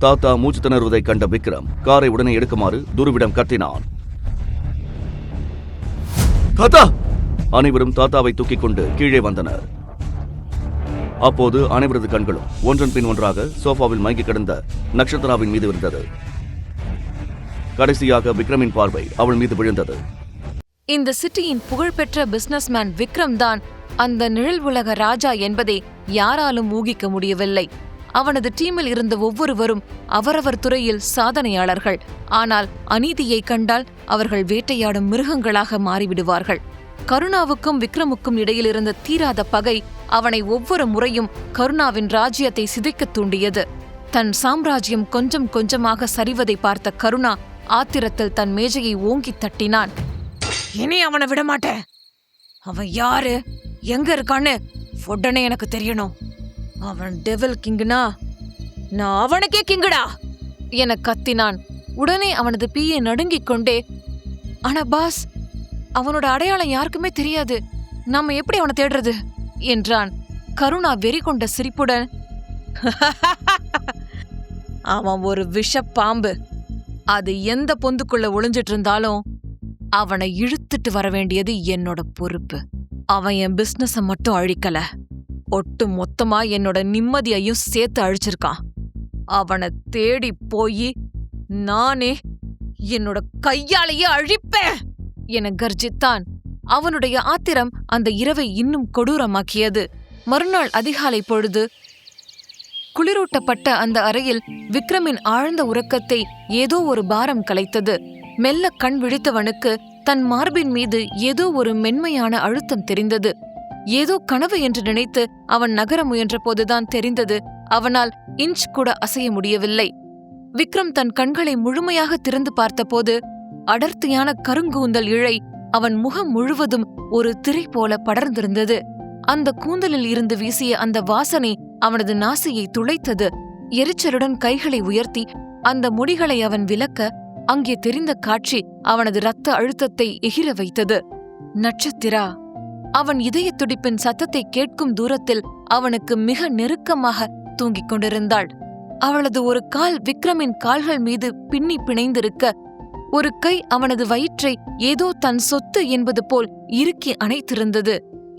தாத்தா மூச்சு திணறுவதை கண்ட விக்ரம் காரை உடனே எடுக்குமாறு துருவிடம் கத்தினான். தாத்தா! அனைவரும் தாத்தாவை தூக்கிக் கொண்டு கீழே வந்தனர். அப்போது அனைவரது கண்களும் ஒன்றன் பின் ஒன்றாக சோஃபாவில் மயங்கி கிடந்த நட்சத்திராவின் மீது விழுந்தது. கடைசியாக விக்ரமின் பார்வை அவள் மீது விழுந்தது. இந்த சிட்டியின் புகழ்பெற்ற பிசினஸ்மேன் விக்ரம் தான் அந்த நிழல் உலக ராஜா என்பதை யாராலும் ஊகிக்க முடியவில்லை. அவனது டீமில் இருந்த ஒவ்வொருவரும் அவரவர் துறையில் சாதனையாளர்கள். ஆனால் அநீதியை கண்டால் அவர்கள் வேட்டையாடும் மிருகங்களாக மாறிவிடுவார்கள். கருணாவுக்கும் விக்ரமுக்கும் இடையில் இருந்த தீராத பகை அவனை ஒவ்வொரு முறையும் கருணாவின் ராஜ்யத்தை சிதைக்கத் தூண்டியது. தன் சாம்ராஜ்யம் கொஞ்சம் கொஞ்சமாக சரிவதை பார்த்த கருணா ஆத்திரத்தில் தன் மேஜையை ஓங்கி தட்டினான். இனி அவனை விடமாட்டேன். அவன் யாரு, எங்க இருக்கான்னு உடனே எனக்கு தெரியணும். அவன் டெவில் கிங்குனா நான் அவனுக்கே கிங்குடா என கத்தினான். உடனே அவனது பிஏ நடுங்கிக் கொண்டே, ஆனா பாஸ், அவனோட அடையாளம் யாருக்குமே தெரியாது, நாம எப்படி அவனை தேடுறது என்றான். கருணா வெறி கொண்ட சிரிப்புடன், அவன் ஒரு விஷ பாம்பு. அது எந்த பொந்துக்குள்ள ஒளிஞ்சிட்டு இருந்தாலும் அவனை இழுத்துட்டு வர வேண்டியது என்னோட பொறுப்பு. அவன் என் பிசினஸ மட்டும் அழிக்கல, ஒட்டு மொத்தமா என்னோட நிம்மதியையும் சேர்த்து அழிச்சிருக்கான். அவனை தேடி போய் நானே என்னோட கையாலேயே அழிப்பேன் என கர்ஜித்தான். அவனுடைய ஆத்திரம் அந்த இரவை இன்னும் கொடூரமாக்கியது. மறுநாள் அதிகாலை பொழுது குளிரூட்டப்பட்ட அந்த அறையில் விக்ரமின் ஆழ்ந்த உறக்கத்தை ஏதோ ஒரு பாரம் கலைத்தது. மெல்ல கண் விழித்தவனுக்கு தன் மார்பின் மீது ஏதோ ஒரு மென்மையான அழுத்தம் தெரிந்தது. ஏதோ கனவு என்று நினைத்து அவன் நகர முயன்ற போதுதான் தெரிந்தது அவனால் இன்ச் கூட அசைய முடியவில்லை. விக்ரம் தன் கண்களை முழுமையாக திறந்து பார்த்தபோது அடர்த்தியான கருங்கூந்தல் இழை அவன் முகம் முழுவதும் ஒரு திரை போல படர்ந்திருந்தது. அந்த கூந்தலில் இருந்து வீசிய அந்த வாசனை அவனது நாசியை துளைத்தது. எரிச்சலுடன் கைகளை உயர்த்தி அந்த முடிகளை அவன் விலக்க அங்கே தெரிந்த காட்சி அவனது இரத்த அழுத்தத்தை எகிர வைத்தது. நட்சத்திரா அவன் இதய துடிப்பின் சத்தத்தை கேட்கும் தூரத்தில் அவனுக்கு மிக நெருக்கமாக தூங்கிக் கொண்டிருந்தாள். அவளது ஒரு கால் விக்ரமின் கால்கள் மீது பின்னி பிணைந்திருக்க, ஒரு கை அவனது வயிற்றை ஏதோ தன் சொத்து என்பது போல் இறுக்கி அணைத்திருந்தது.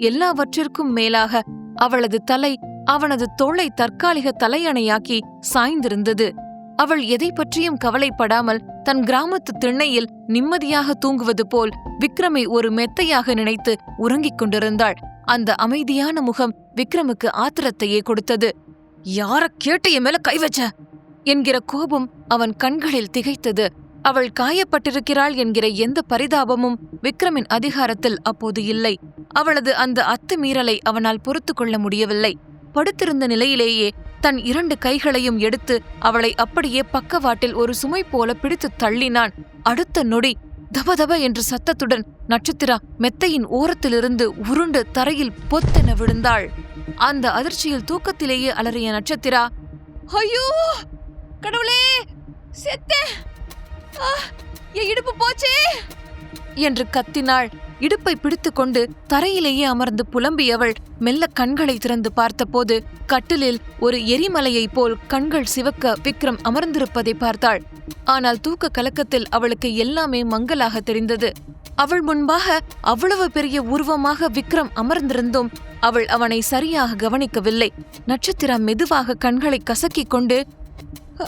எல்லாவற்றிற்கும் மேலாக அவளது தலை அவனது தோளை தற்காலிக தலையணையாக்கி சாய்ந்திருந்தது. அவள் எதை பற்றியும் கவலைப்படாமல் தன் கிராமத்து திண்ணையில் நிம்மதியாக தூங்குவது போல் விக்ரமை ஒரு மெத்தையாக நினைத்து உறங்கிக் கொண்டிருந்தாள். அந்த அமைதியான முகம் விக்ரமுக்கு ஆத்திரத்தையே கொடுத்தது. யார கேட்டு என் மேல கை வச்ச என்கிற கோபம் அவன் கண்களில் திகைத்தது. அவள் காயப்பட்டிருக்கிறாள் என்கிற எந்த பரிதாபமும் விக்ரமின் அதிகாரத்தில் அப்போது இல்லை. அவளது அந்த அத்துமீறலை அவனால் பொறுத்து கொள்ள முடியவில்லை. படுத்திருந்த நிலையிலேயே தன் 2 கைகளையும் எடுத்து அவளை அப்படியே பக்கவாட்டில் ஒரு சுமை போல பிடித்து தள்ளினான். அடுத்த நொடி தபதப என்ற சத்தத்துடன் நட்சத்திரா மெத்தையின் ஓரத்திலிருந்து உருண்டு தரையில் பொத்தென விழுந்தாள். அந்த அதிர்ச்சியில் தூக்கத்திலேயே அலறிய நட்சத்திரா, ஐயோ கடவுளே, செத்தேன், என் இடுப்பு போச்சே என்று கத்தினாள். இடுப்பை பிடித்துக்கொண்டு தரையிலேயே அமர்ந்து புலம்பியவள் மெல்ல கண்களை திறந்து பார்த்தபோது கட்டிலில் ஒரு எரிமலையைப் போல் கண்கள் சிவக்க விக்ரம் அமர்ந்திருப்பதை பார்த்தாள். ஆனால் தூக்க கலக்கத்தில் அவளுக்கு எல்லாமே மங்கலாக தெரிந்தது. அவள் முன்பாக அவ்வளவு பெரிய உருவமாக விக்ரம் அமர்ந்திருந்தும் அவள் அவனை சரியாக கவனிக்கவில்லை. நட்சத்திரா மெதுவாக கண்களை கசக்கிக் கொண்டு,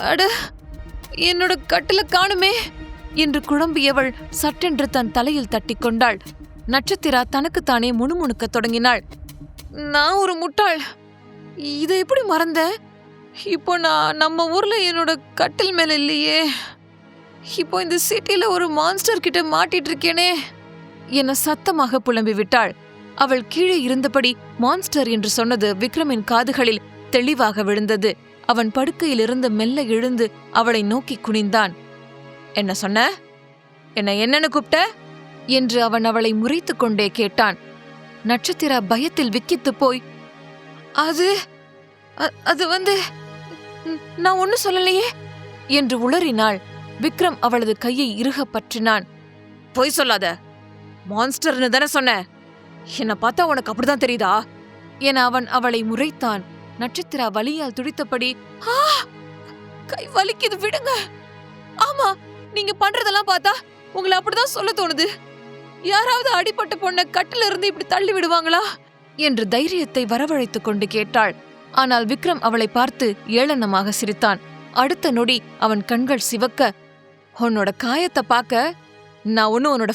அட, என்னோட கட்டில காணுமே என்று குழம்பியவள் சட்டென்று தன் தலையில் தட்டிக்கொண்டாள். நட்சத்திரா தனக்குத்தானே முணுமுணுக்கத் தொடங்கினாள். நான் ஒரு முட்டாள், இதை எப்படி மறந்த? இப்போ நான் நம்ம ஊர்ல என்னோட கட்டில் மேல இல்லையே, இப்போ இந்த சிட்டில ஒரு மான்ஸ்டர் கிட்ட மாட்டிட்டு இருக்கேனே என சத்தமாக புலம்பி விட்டாள். அவள் கீழே இருந்தபடி மான்ஸ்டர் என்று சொன்னது விக்ரமின் காதுகளில் தெளிவாக விழுந்தது. அவன் படுக்கையிலிருந்து மெல்ல எழுந்து அவளை நோக்கி குனிந்தான். என்ன சொன்ன? என்னன்னு கூப்பிட்ட என்று அவன் அவளை முறைத்து கொண்டே கேட்டான். நட்சத்திரா பயத்தில் விக்கித்து போய், அது வந்து நான் ஒன்னும் சொல்லலையே என்று உளறினாள். விக்ரம் அவளது கையை இறுக பற்றினான். பொய் சொல்லாத, மான்ஸ்டர்னு தானே சொன்ன, என்ன பார்த்தா உனக்கு அப்படிதான் தெரியுதா என அவன் அவளை முறைத்தான். நட்சத்திரா வலியால் துடித்தபடி, கை வலிக்குது, விடுங்க. ஆமா, நீங்க பண்றதெல்லாம் பார்த்தா உங்களை அப்படிதான் சொல்ல தோணுது. யாராவது அடிபட்ட பொண்ண கட்டில இருந்து இப்படி தள்ளி விடுவாங்களா என்று தைரியத்தை வரவழைத்துக் கொண்டு கேட்டாள். ஆனால் விக்ரம் அவளை பார்த்து ஏளனமாக சிரித்தான். அடுத்த நொடி அவன் கண்கள் சிவக்க, உன்னோட காயத்தை பார்க்க நான் ஒன்னும் உன்னோட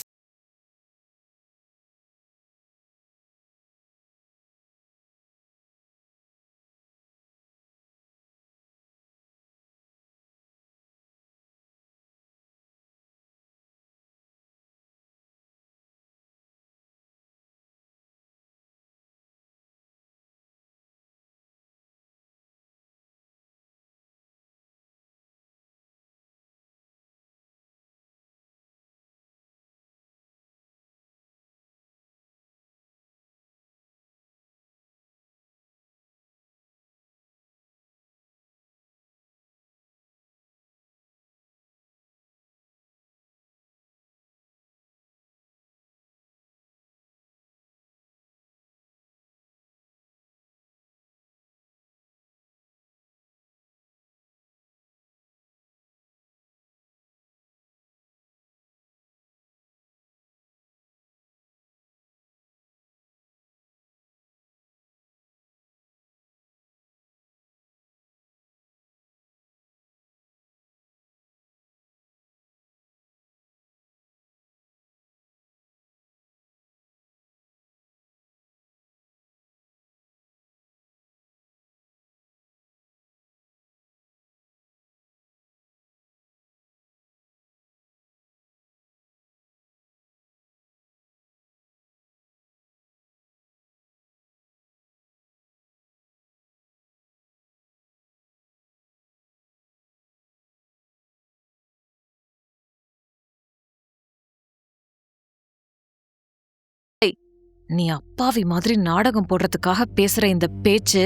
நீ அப்பாவி மாதிரி நாடகம் போடுறதுக்காக பேசுற இந்த பேச்சு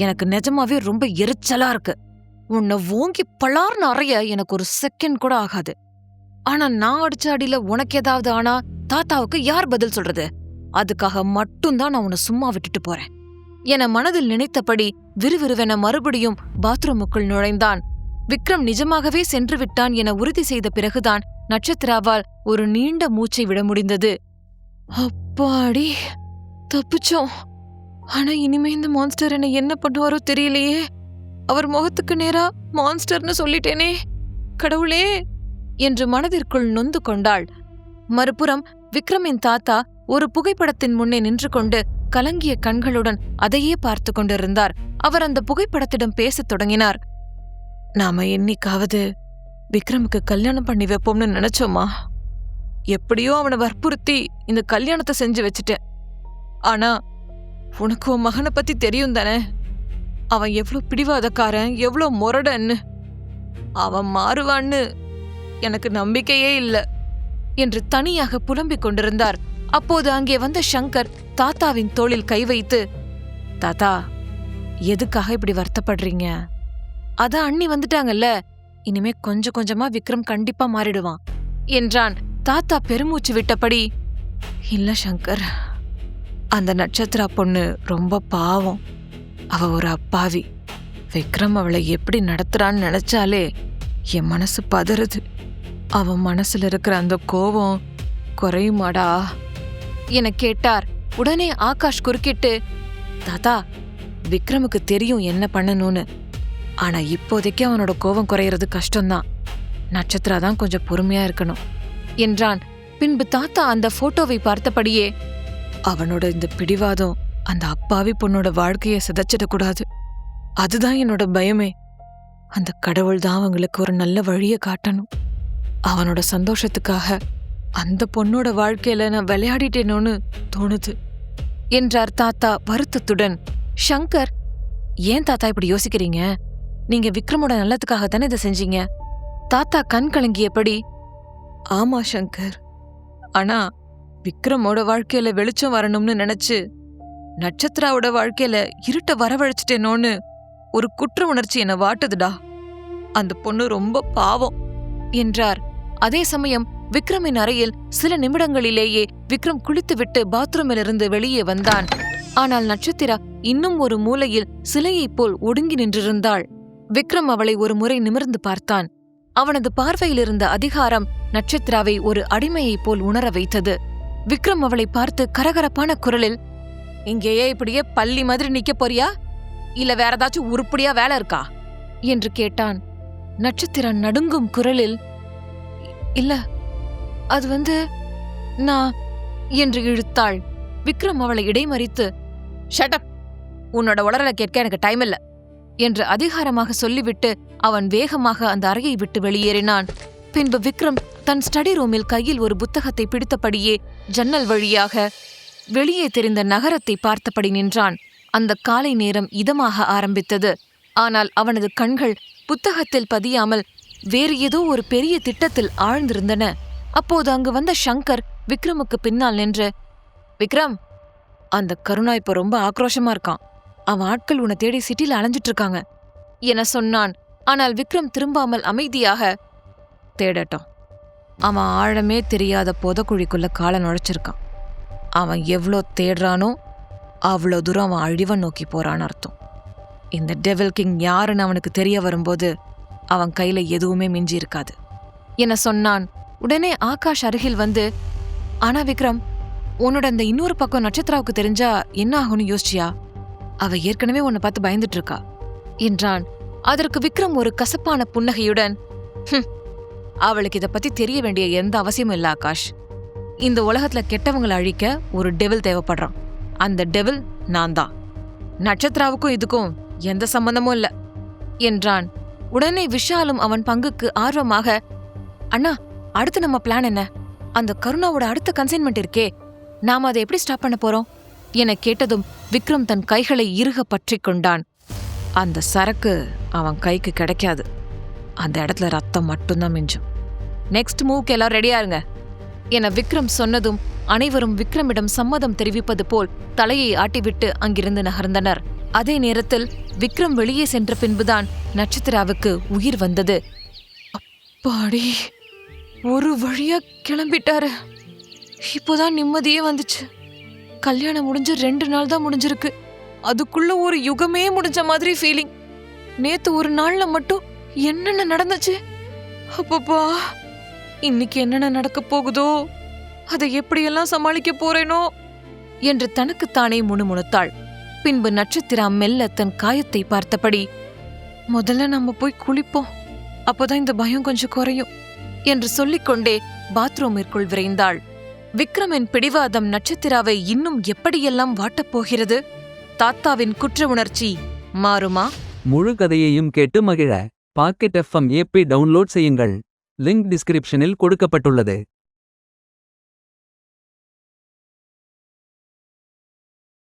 எனக்கு நிஜமாவே ரொம்ப எரிச்சலா இருக்கு. உன்னை ஓங்கி பலார்னு அறைய எனக்கு ஒரு செகண்ட் கூட ஆகாது. ஆனா நான் அடிச்ச அடியில உனக்கு ஏதாவது ஆனா தாத்தாவுக்கு யார் பதில் சொல்றது? அதுக்காக மட்டும்தான் நான் உன்னை சும்மா விட்டுட்டு போறேன் என மனதில் நினைத்தபடி விறுவிறுவென மறுபடியும் பாத்ரூமுக்குள் நுழைந்தான். விக்ரம் நிஜமாகவே சென்று விட்டான் என உறுதி செய்த பிறகுதான் நட்சத்திராவால் ஒரு நீண்ட மூச்சை விட முடிந்தது. அப்பாடி, தப்பிச்சோம். ஆனா இனிமே இந்த மான்ஸ்டர் என்ன என்ன பண்ணுவாரோ தெரியலையே. அவர் முகத்துக்கு நேரா மான்ஸ்டர்னு சொல்லிட்டேனே, கடவுளே என்று மனதிற்குள் நொந்து கொண்டாள். மறுபுறம் விக்ரமின் தாத்தா ஒரு புகைப்படத்தின் முன்னே நின்று கொண்டு கலங்கிய கண்களுடன் அதையே பார்த்து கொண்டிருந்தார். அவர் அந்த புகைப்படத்திடம் பேசத் தொடங்கினார். நாம என்னைக்காவது விக்ரமுக்கு கல்யாணம் பண்ணி வைப்போம்னு நினைச்சோமா? எப்படியோ அவனை வற்புறுத்தி இந்த கல்யாணத்தை செஞ்சு வச்சுட்டேன். ஆனா உனக்கு உன் மகனை பத்தி தெரியும் தானே? அவன் எவ்வளவு பிடிவாதக்காரன், எவ்வளவு முரடன்னு. அவன் மாறுவான்னு எனக்கு நம்பிக்கையே இல்ல என்று தனியாக புலம்பிக் கொண்டிருந்தார். அப்போது அங்கே வந்த சங்கர் தாத்தாவின் தோளில் கை வைத்து, தாத்தா, எதுக்காக இப்படி வருத்தப்படுறீங்க? அதான் அண்ணி வந்துட்டாங்கல்ல, இனிமே கொஞ்சம் கொஞ்சமா விக்ரம் கண்டிப்பா மாறிடுவான் என்றான். தாத்தா பெருமூச்சு விட்டபடி, இல்ல சங்கர், அந்த நட்சத்திரா பொண்ணு ரொம்ப பாவம். அவ ஒரு அப்பாவி. விக்ரம் அவளை எப்படி நடத்துறான்னு நினைச்சாலே என் மனசு பதறுது. அவன் மனசுல இருக்கிற அந்த கோபம் குறையுமாடா என கேட்டார். உடனே ஆகாஷ் குறுக்கிட்டு, தாத்தா, விக்ரமுக்கு தெரியும் என்ன பண்ணணும்னு. ஆனா இப்போதைக்கு அவனோட கோபம் குறையிறது கஷ்டம்தான். நட்சத்திரா தான் கொஞ்சம் பொறுமையா இருக்கணும் என்றான். பின்பு தாத்தா அந்த போட்டோவை பார்த்தபடியே, அவனோட இந்த பிடிவாதம் அந்த அப்பாவி பொண்ணோட வாழ்க்கையை சிதைச்சிடக்கூடாது. அதுதான் என்னோட பயமே. அந்த கடவுள் தான் அவங்களுக்கு ஒரு நல்ல வழியை காட்டணும். அவனோட சந்தோஷத்துக்காக அந்த பொண்ணோட வாழ்க்கையில நான் விளையாடிட்டேனோன்னு தோணுது என்றார் தாத்தா வருத்தத்துடன். சங்கர், ஏன் தாத்தா இப்படி யோசிக்கிறீங்க? நீங்க விக்ரமோட நல்லதுக்காக தானே இதை செஞ்சீங்க. தாத்தா கண் கலங்கியபடி, ஆமா சங்கர், ஆனா விக்ரமோட வாழ்க்கையில வெளிச்சம் வரணும்னு நினைச்சு நட்சத்திராவோட வாழ்க்கையில இருட்ட வரவழைச்சிட்டேனோன்னு ஒரு குற்ற உணர்ச்சி என்னை வாட்டுதுடா. அந்த பொண்ணு ரொம்ப பாவம் என்றார். அதே சமயம் விக்ரமின் அறையில் சில நிமிடங்களிலேயே விக்ரம் குளித்துவிட்டு பாத்ரூமிலிருந்து வெளியே வந்தான். ஆனால் நட்சத்திரா இன்னும் ஒரு மூலையில் சிலையைப் போல் ஒடுங்கி நின்றிருந்தாள். விக்ரம் அவளை ஒரு முறை நிமிர்ந்து பார்த்தான். அவனது பார்வையில் இருந்த அதிகாரம் நட்சத்திராவை ஒரு அடிமையைப் போல் உணர வைத்தது. விக்ரம் அவளை பார்த்து கரகரப்பான குரலில், இங்கேயே இப்படியே பள்ளி மாதிரி நிக்க போறியா, இல்ல வேற ஏதாச்சும் உருப்படியா வேலை இருக்கா என்று கேட்டான். நட்சத்திரா நடுங்கும் குரலில், இல்ல அது நான் என்று இழுத்தாள். விக்ரம் அவளை இடைமறித்து, ஷட்டப், உன்னோட உளறலை கேட்க எனக்கு டைம் இல்ல என்று அதிகாரமாக சொல்லிவிட்டு அவன் வேகமாக அந்த அறையை விட்டு வெளியேறினான். பின்பு விக்ரம் தன் ஸ்டடி ரூமில் கையில் ஒரு புத்தகத்தை பிடித்தபடியே ஜன்னல் வழியாக வெளியே தெரிந்த நகரத்தை பார்த்தபடி நின்றான். அந்த காலை நேரம் இதமாக ஆரம்பித்தது. ஆனால் அவனது கண்கள் புத்தகத்தில் பதியாமல் வேறு ஏதோ ஒரு பெரிய திட்டத்தில் ஆழ்ந்திருந்தன. அப்போது அங்கு வந்த சங்கர் விக்ரமுக்கு பின்னால் நின்று, விக்ரம், அந்த கருணா இப்ப ரொம்ப ஆக்ரோஷமா இருக்கான். அவன் ஆட்கள் உன்னை தேடி சிட்டில அலைஞ்சிட்டு இருக்காங்க என சொன்னான். ஆனால் விக்ரம் திரும்பாமல் அமைதியாக, தேடட்டும், அவன் ஆழமே தெரியாத புதக்குழிக்குள்ள காலை நுழைச்சிருக்கான். அவன் எவ்வளோ தேடுறானோ அவ்வளோ தூரம் அவன் அழிவை நோக்கி போறான்னு அர்த்தம். இந்த டெவில் கிங் யாருன்னு அவனுக்கு தெரிய வரும்போது அவன் கையில எதுவுமே மிஞ்சி இருக்காது என சொன்னான். உடனே ஆகாஷ் அருகில் வந்து, ஆனா விக்ரம், உன்னோட அந்த இன்னொரு பக்கம் நட்சத்திராவுக்கு தெரிஞ்சா என்ன ஆகும்னு யோசிச்சியா? அவ ஏற்கனவே உன்னை பார்த்து பயந்துட்டு இருக்கா என்றான். அதற்கு விக்ரம் ஒரு கசப்பான புன்னகையுடன், அவளுக்கு இதை பத்தி தெரிய வேண்டிய எந்த அவசியமும் இல்ல ஆகாஷ். இந்த உலகத்துல கெட்டவங்களை அழிக்க ஒரு டெவில் தேவைப்படுறான். அந்த டெவில் நான் தான். நட்சத்திராவுக்கும் இதுக்கும் எந்த சம்பந்தமும் இல்ல என்றான். உடனே விஷாலும் அவன் பங்குக்கு ஆர்வமாக, அண்ணா, அடுத்து நம்ம பிளான் என்ன? அந்த கருணாவோட அடுத்த கன்சைன்மெண்ட் இருக்கே, நாம அதை எப்படி ஸ்டாப் பண்ண போறோம் என கேட்டதும் விக்ரம் தன் கைகளை இறுக பற்றி கொண்டான். அந்த சரக்கு அவன் கைக்கு கிடைக்காது. அந்த இடத்துல ரத்தம் மட்டும்தான் மிஞ்சும். நெக்ஸ்ட் மூவ்க்கு எல்லாரும் ரெடியா இருங்க என விக்ரம் சொன்னதும் அனைவரும் விக்ரமிடம் சம்மதம் தெரிவிப்பது போல் தலையை ஆட்டிவிட்டு அங்கிருந்து நகர்ந்தனர். அதே நேரத்தில் விக்ரம் வெளியே சென்ற பின்புதான் நட்சத்திராவுக்கு உயிர் வந்தது. அப்பாடி, ஒரு வழியா கிளம்பிட்டாரு. இப்போதான் நிம்மதியே வந்துச்சு. கல்யாணம் முடிஞ்சு 2 நாள் தான் முடிஞ்சிருக்கு. அதுக்குள்ள ஒரு யுகமே முடிஞ்ச மாதிரி ஃபீலிங். நேத்து ஒரு நாள்ல மட்டும் என்னென்ன நடந்துச்சு, அப்பப்பா, இன்னைக்கு என்னென்ன நடக்க போகுதோ, அதை எப்படியெல்லாம் சமாளிக்க போறேனோ என்று தனக்குத்தானே முணுமுணுத்தாள். பின்பு நட்சத்திரா மெல்ல தன் காயத்தை பார்த்தபடி, முதல்ல நம்ம போய் குளிப்போம், அப்போதான் இந்த பயம் கொஞ்சம் குறையும் என்று சொல்லிக்கொண்டே பாத்ரூமிற்குள் விரைந்தாள். விக்ரமின் பிடிவாதம் நட்சத்திராவை இன்னும் எப்படியெல்லாம் வாட்டப்போகிறது? தாத்தாவின் குற்ற உணர்ச்சி மாறுமா? முழு கதையையும் கேட்டு மகிழ பாக்கெட் FM ஆப்பை டவுன்லோட் செய்யுங்கள். லிங்க் டிஸ்கிரிப்ஷனில் கொடுக்கப்பட்டுள்ளது.